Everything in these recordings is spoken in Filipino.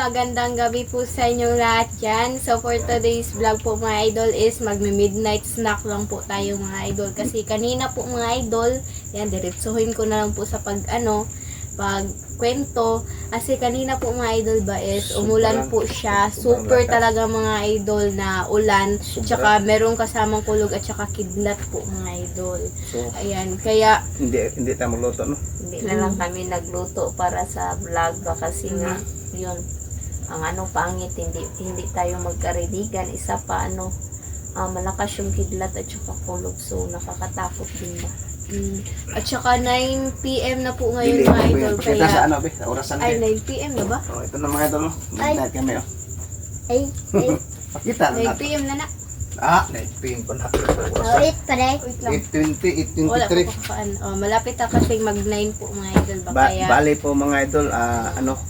magandang gabi po sa inyong lahat dyan. So for today's vlog po mga idol is magme-midnight snack lang po tayo mga idol. Kasi kanina po mga idol, yan diretsuhin ko na lang po sa pagkwento. Kasi kanina po mga idol ba is umulan po siya. Super talaga mga idol na ulan. Tsaka merong kasamang kulog at tsaka kidlat po mga idol. So, Ayan, kaya hindi tayo magluto, no? Hindi na lang kami nagluto para sa vlog ba kasi nga yun ang pangit hindi tayo magkaredigan, isa pa malakas yung kidlat at saka kulog, so nakakatakot din ba. At saka 9 PM na po ngayon mga idol. Kita sa Kaya be? Sa orasan ay be? 9 PM na ba? Oh, ito na mga idol, no? Midnight kami, oh. Ay, Pakita na 9 natin. PM na na. Night PM pa na. Wait lang. 8:20, Wala 8:23. pa kakaan. Malapit na kasi mag-9 po mga idol ba kaya. Bali po mga idol,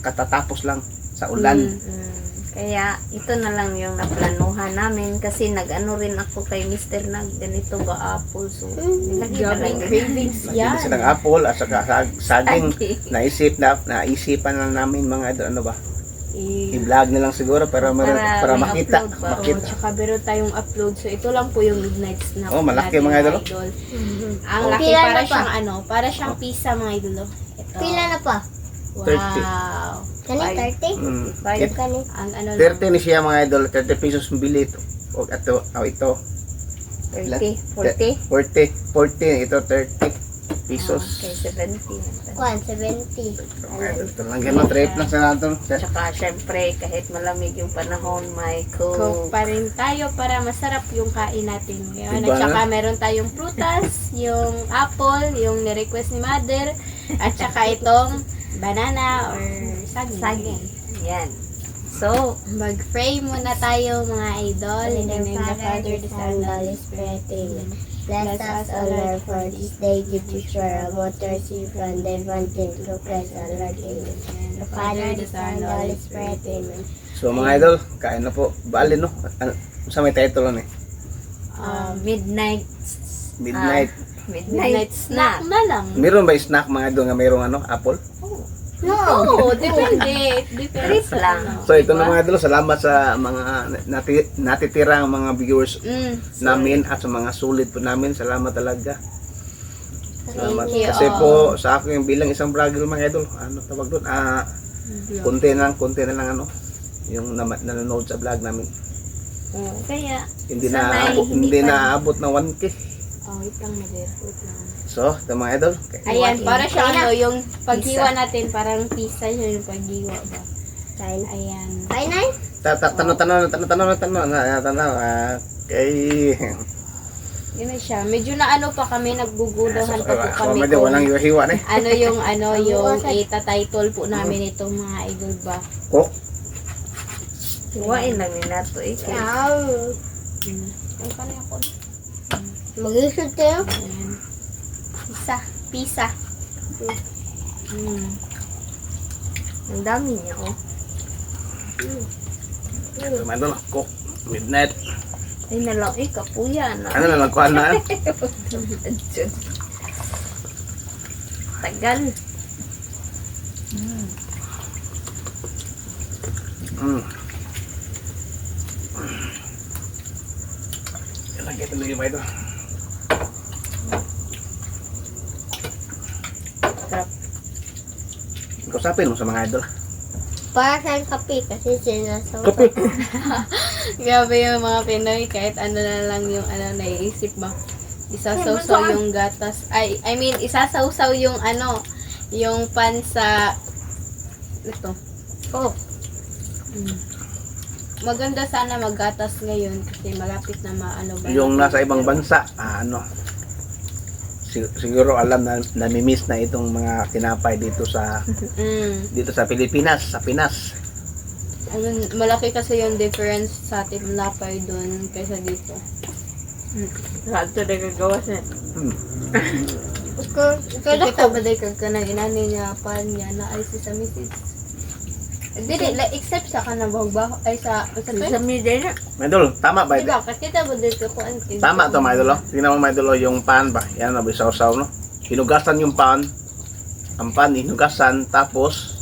katatapos lang sa ulan. Kaya ito na lang yung naplanuhan namin kasi nag-ano rin ako kay Mr. na ganito ba apple, so nilagay na lang Daming cravings Yan. yan. Silang apple at saka saging. Naisipan na namin mga idol, ano ba? I-vlog na lang siguro para Para may makita. upload ba? Oo, tsaka meron tayong upload. So ito lang po yung midnight snack. Oh, malaki natin, mga idol. Ang Oh. laki Pila para na pa? siyang para siyang pizza mga idol. Ito. Pila na pa? Wow. Kani 30? Five. Kani? Ang ano lang. 30 ni siya mga idol, 30 pesos ang bili ito. O ito, 30, 40, 40, ito 30 pesos. okay, 70. Kuan, 70. Mga idol, ito lang ganun, trip lang sa natin. Tsaka syempre kahit malamig yung panahon, may Coke coke. pa rin tayo para masarap yung kain natin. Yun. Diba? At saka meron tayong prutas, yung apple, yung ni-request ni mother, at saka itong banana or saging. Saging. Yan. So, Mag-pray muna tayo mga idol. In the name of the Father, the Son, and the Holy Spirit. Amen. Bless us, O Lord, for this day. Give you sure of water, see from the fountain through Christ our Lord. Amen. The Father, the Son, and the Holy Spirit. Amen. So mga idol, kain na po. Bali no? Sa may title lang eh. midnight Midnight. Midnight snack na lang. Meron ba snack mga idol nga mayroong apple? Oo, depende. Depende Trip lang. So ito na mga idol, salamat sa mga natitirang mga viewers namin at sa mga sulit po namin. Salamat talaga. Salamat. Thank you Kasi all. po sa akin bilang isang vlogger mga idol, ano tawag doon? Konti na lang yung nanonood sa vlog namin. Kaya, Hindi sanay, hindi naabot ng 1K. Oh, wait lang, mag-report lang. So, ito mga idol. Ayan, para siya yung paghiwa Pizza. natin, parang pizza yun yung paghiwa ba. Kain. Ayan. Kain na? Tanong. Okay. Yun na siya. Medyo na pa kami, naggugudahan pa po kami Medyo kung walang hiwa na eh. yung ita-title po namin itong mga idol ba. Coke. huwain lang nila to eh. Ay, paano ako? Mag-isod kayo? Ayan. Pizza. Ang dami niya, oh. Ito mga idol, Coke. Midnight. Ay, nalang, kapuya na. Ano na lang kuhan na? Tagal. Ilang kita lagi mga idol. Sarap. Kausapin mo sa mga idol. Para sa kape kasi sinasaw. Kape. Grabe yung mga Pinoy, kahit ano na lang yung naiisip ba. Isasawsaw yung gatas. I mean, isasawsaw yung yung pan sa ito. Oh. Maganda sana maggatas ngayon kasi malapit na maano ba. Yung nasa ibang bansa, siguro alam na namimiss na itong mga tinapay dito sa Pilipinas, sa Pinas. Malaki kasi yung difference sa tinapay doon kaysa dito. Lahat to nagagawa siya. Kita ba day ka na inani niya pan niya na ay sa misis. Dili, except sa kanang bahog ay sa Sa media na. Idol, tama ba? diba, kita ba dito ko ang Tama to mga idol. Tingnan mo mga idol yung pan ba? Yan na bisaw-saw no. Hinugasan yung pan. Ang pan hinugasan tapos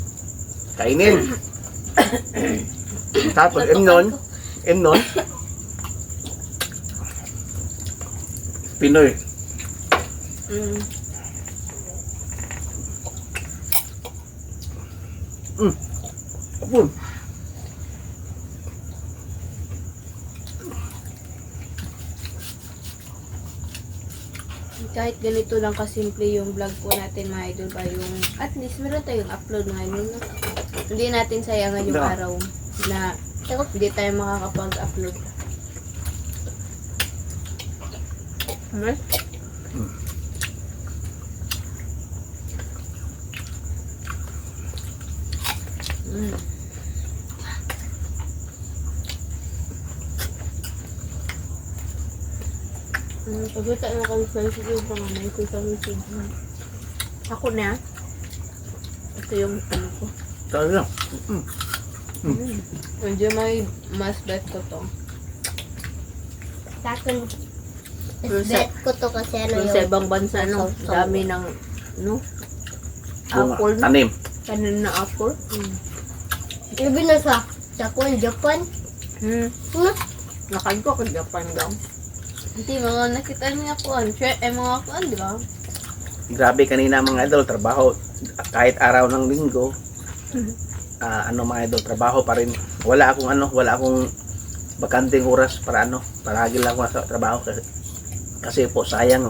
kainin. Tapos, nun, Pinoy. Mm. Boom. Kahit ganito lang kasimple yung vlog po natin mga idol ba, yung at least meron tayong upload mga idol, no? Hindi natin sayangan yung No. araw na hindi tayo makakapag-upload. Hmm? Mm. Pagkita na kami sa YouTube mga may kami signal. Ako na. Ito yung ano ko. Talaga. Medyo may mas bet ko to. Sa akin, Pero bet ko to kasi ano Kung sa yung ibang bansa, no, Sausaw. dami ng, no, Bunga. apple, no? Tanim. Kanin na apple. even na sa Japan. Hmm. Ano? Nakain ko kay Japan daw. Hindi, mga nakita niya po. Mga kuan, di ba? Grabe kanina mga idol, trabaho. Kahit araw ng linggo, mga idol, trabaho pa rin. Wala akong bakanting oras para palagi lang ako sa trabaho kasi po sayang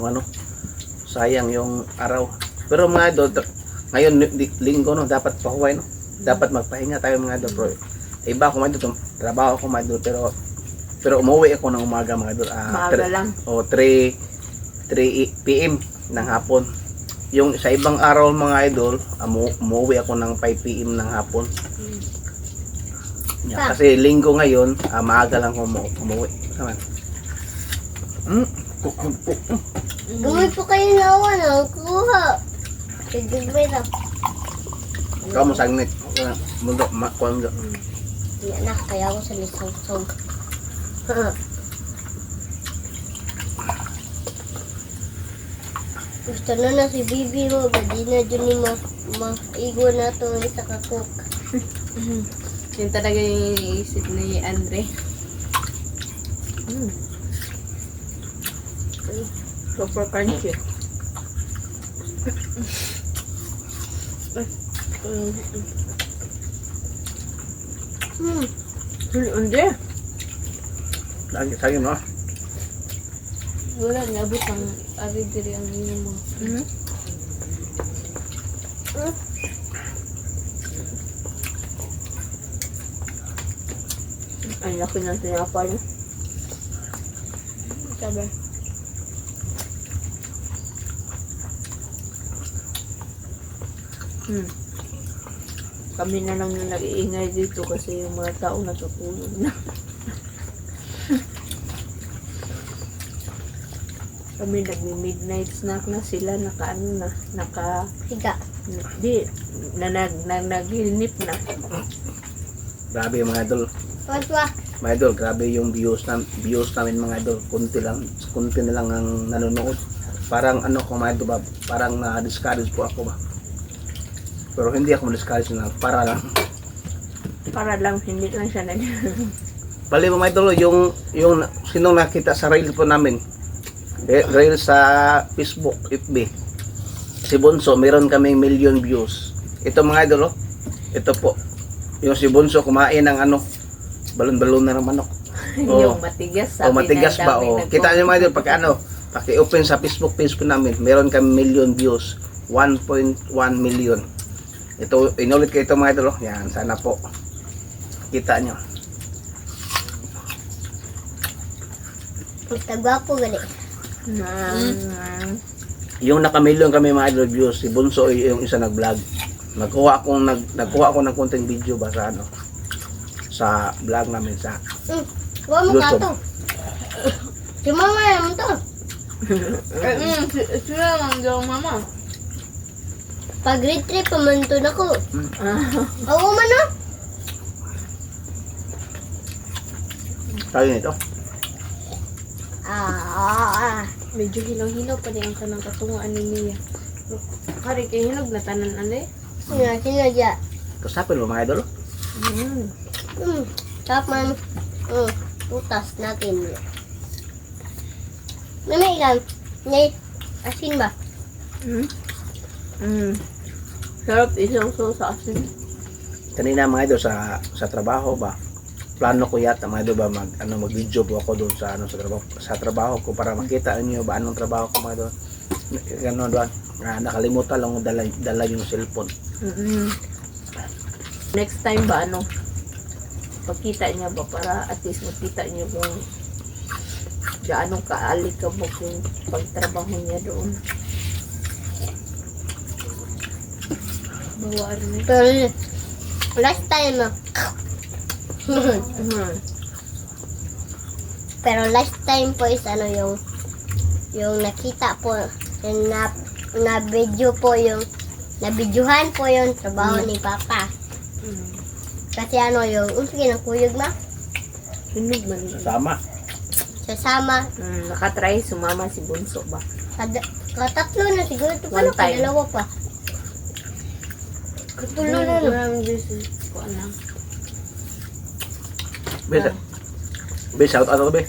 yung araw. Pero mga idol, ngayon linggo dapat pahuway dapat magpahinga tayo mga idol. Pero iba ako mga idol, trabaho ako mga idol, pero umuwi ako ng umaga mga idol. Maaga lang. 3 PM ng hapon. Yung sa ibang araw mga idol, umuwi ako ng 5 PM ng hapon. Yeah, kasi linggo ngayon, maaga lang ako umuwi. Tama. Gawin po kayo na ako na kuha. Sigigway na. Ikaw mo sagnit. Mundo, makuha Yan na, kaya ako sa lisog-sog. Gusto na si Bibi mo, di na dyan ni maigo na ito sa kakok. Yun talaga yung iniisip ni Andre. Super crunchy. Hindi. lagi sa'yo, no? Wala, niabot ang aridiri ang inyong mga. Ang laki ng tinapay. Sabi. Kami na lang na nag-iingay dito kasi yung mga tao natutulog na. Kami nagmi-midnight snack na sila, Higa. naghinip na. Grabe yung mga idol. Watwa. Mga idol, grabe yung views namin mga idol. Kunti na lang ang nanonood. Parang ko mga idol ba, parang na-discourage po ako ba. Pero hindi ako ma-discourage na, para lang. Para lang, hindi lang siya Bali mga idol, yung sinong nakita sa reel po namin. Reel sa Facebook, FB. Si Bunso, meron kaming 1 million views. Ito mga idol, ito po. Yung si Bunso kumain ng balon-balon na ng manok. yung matigas. Matigas ba? Kita niyo mga idol, paki-open sa Facebook page po namin, meron kami 1 million views. 1.1 million. Ito, inulit ko ito mga idol. Yan, sana po. Kita nyo. Magtagwapo gali. Yung naka-million kami mga idol views, si Bunso yung isa nag-vlog. Nagkuha ako ng konting video ba sa sa vlog namin sa Huwag mo ka to. Si mama naman to. Sila lang daw mama. Pag grade 3 pamantun ako. Oo man na. tayo nito. Medyo hilaw-hilaw pa din ang kanang katungaan ni Mia. Kari kay hinog na tanan ande. Sinadya. Kasapin mo mga idol. Mm. Sarap man. Putas natin. May ilan? May asin ba? Mm. Mm. Sarap isaw-saw sa asin. Kanina mga idol sa trabaho ba, plano ko yata mga idol ba mag-video po ako doon sa trabaho ko para makita niyo ba anong trabaho ko mga idol. Gano'n doon. Nakalimutan lang dala yung cellphone. Mm-mm. Next time ba pagkita niya ba para at least makita niyo kung gaano kaalikabok yung pagtrabaho niya doon. Bawaan mo. Pero last time Mm. pero last time po is yung nakita po yung na video po yung nabidyohan po yung trabaho ni Papa. Kasi yung sige ng kuyog ma Hinog man yun. Sama. sasama Nakatry sumama si Bunso ba? katatlo na siguro ito One pa time. dalawa pa. Katulo na no. Maraming beses ko alam. Be, shout out ako be.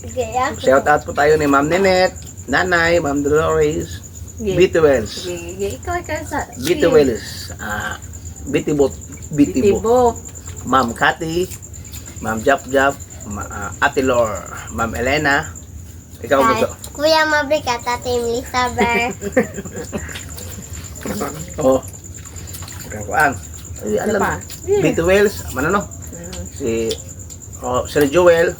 Sige ya. Shout out po tayo ni Ma'am Ninette, Nanay, Ma'am Dolores, Bitty Wells. Sige, ikaw sa Bitty Wells. Bitty Bo. Tibo. Ma'am Cathy, Ma'am Jap, Ate Lor, Ma'am Elena. Ikaw gusto. Kuya Mabrik at Ate Melissa Bear. Oo. Kakuan. Ay, Ano alam. pa? Bitty Wells, no? Si Sir Joel,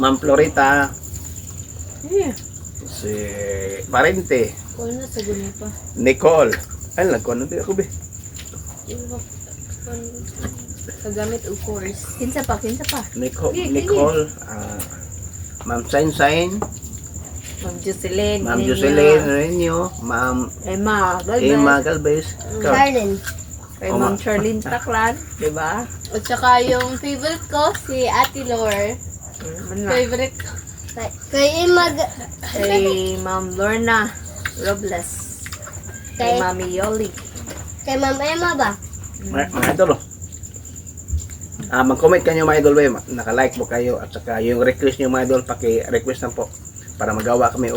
Ma'am Florita, Yeah. si Parente, Kung na sa guni pa. Nicole. Ay, nagkuhan din ako be. Yung kagamit of course. Kinsa pa. Nicole, Ma'am Sain, Ma'am Jocelyn. Ma'am Ninyo. Jocelyn Renyo, Ma'am Emma. Galvez. Emma Galvez. Ikaw. Garden. Kay Ma'am Charlene Taklan. Diba? At saka yung favorite ko, si Ate Lore. Favorite ko. Kay Kay Ma'am Lorna Robles. Kay Kay Mami Yoli. kay Ma'am Emma ba? Mga idol, mag-comment kayo mga idol, naka-like mo kayo at saka yung request niyo mga idol, paki-request lang po para magawa kami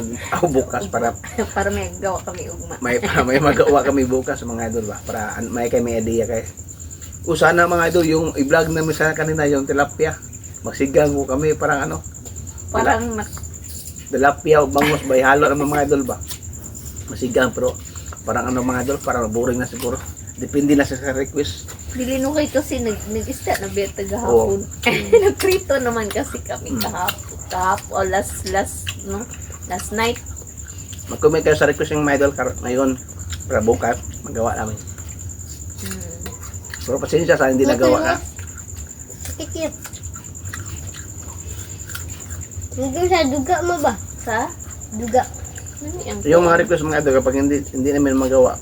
bukas para Para may gawa kami ugma. para may magawa kami bukas mga idol ba para may idea kay sana mga idol yung i-vlog namin sana kanina yung tilapia magsigang mo kami parang Parang tilapia o bangus ba ihalo naman mga idol ba masigang pero parang mga idol parang boring na siguro depende na sa request. dili no kay kasi nag-isda na biya tagahapon. Nagprito naman kasi kami kahapon o last night. Mag-comment kayo sa request yung mga idol ngayon para bukas magawa namin. Pero pasensya sa hindi nagawa ka. Kikip. Hindi sa duga mo ba? Sa Duga. Yung mga request mga idol kapag hindi namin magawa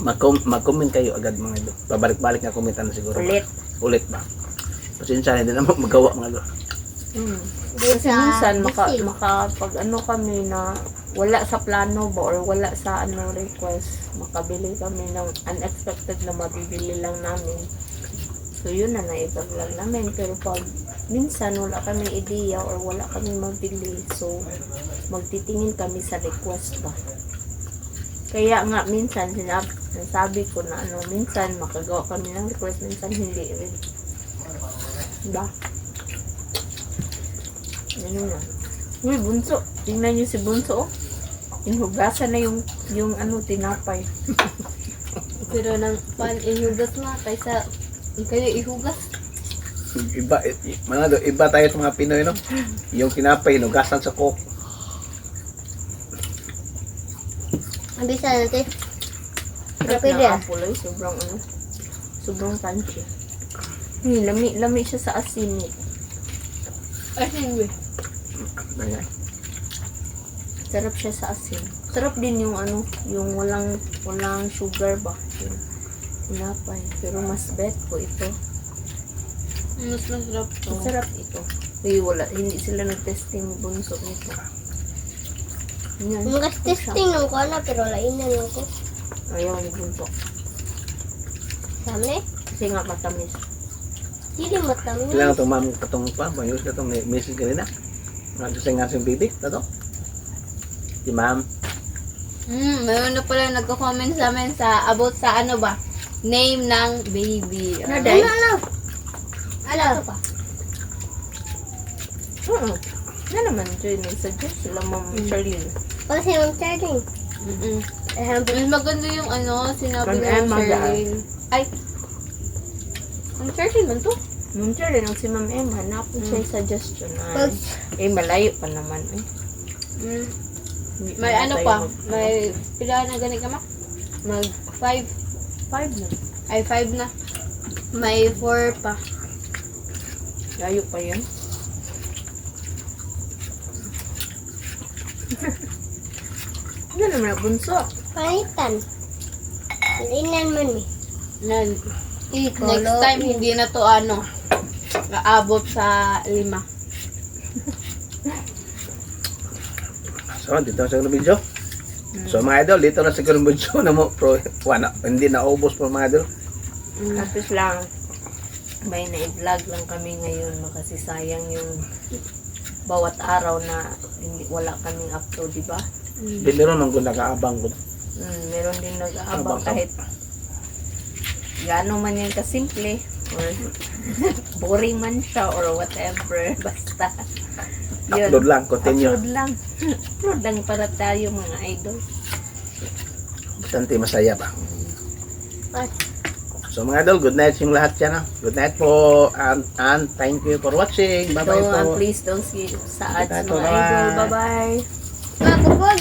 mag-comment kayo agad mga idol. Pabalik-balik na komentan na siguro. Ulit ba? Pasensya na hindi naman magawa mga idol. Kasi minsan makapag kami na wala sa plano ba or wala sa request, makabili kami ng unexpected na mabibili lang namin. So yun na naibaglag namin. Pero pag minsan wala kami ideya or wala kami mabili, so magtitingin kami sa request ba. Kaya nga minsan sinasabi ko na minsan makagawa kami ng request, minsan hindi rin. Diba? Ano na. Uy, Bunso. Tingnan niyo si Bunso. Inhugasan na yung tinapay. Pero nang ihugas na kaysa kayo ihugas. Iba tayo sa mga Pinoy no. Yung tinapay nugasan sa coke. Ang bisa natin. Sarap Pwede ng apple ay sobrang crunchy. Lami siya sa asin eh. Asin ba? Ayan. Sarap siya sa asin. Sarap din yung yung walang sugar ba. Yung tinapay. Pero mas bet ko ito. Mas masarap to. Masarap ito. Hindi sila nag-testing Bunso nito. Yan. Mga testing ng ko na pero lainan lang ko. Ayaw ni Bunso. Samne? Kasi nga matamis. Dili matamis. Kailangan itong ma'am katong pa, mayos ka itong message kanina. Nga sa nga siyang bibig, ito. Si ma'am. Mayroon na pala nagko-comment sa amin sa about sa ano ba? Name ng baby. Ano, Day? Ano pa? Oo. Na naman, Joy, nag-suggest sila, Ma'am Charlene. Kasi yung turning. Mas maganda yung ano, sinabi Kan ng Emma Charlene. Ay, ang Charlene man to? Ma'am Charlene, ang si Ma'am Emma, napon siya yung suggestion na, Pag, malayo pa naman, eh. Mm. Hindi May na ano tayo pa, mag- may pila na gani ka ma? Mag 5. 5 na. Ay, 5 na. May 4 pa. Layo pa yun. Ano naman, bunso? panitan. Linan man eh. Nan, Ikaw, next time, hindi na to ano, aabot sa 5. So, dito na sa video. So mga idol, dito na sa video na mo. Pro, wala, hindi na ubos po mga idol. Tapos lang, may na-vlog lang kami ngayon, kasi sayang yung bawat araw na wala kaming upload, di ba? Hindi meron nang kung nakaabang ko. Meron din nag-aabang Abang. kahit gaano man yan kasimple or boring man siya or whatever. Basta yun. Upload lang, continue. Upload lang. Upload lang para tayo mga idol. Bastante masaya pa. At So mga idol, good night yung lahat dyan. Good night po and thank you for watching. Bye bye So, po. please don't skip sa ads Bye-bye po, mga idol. bye. Bye-bye. magbubuag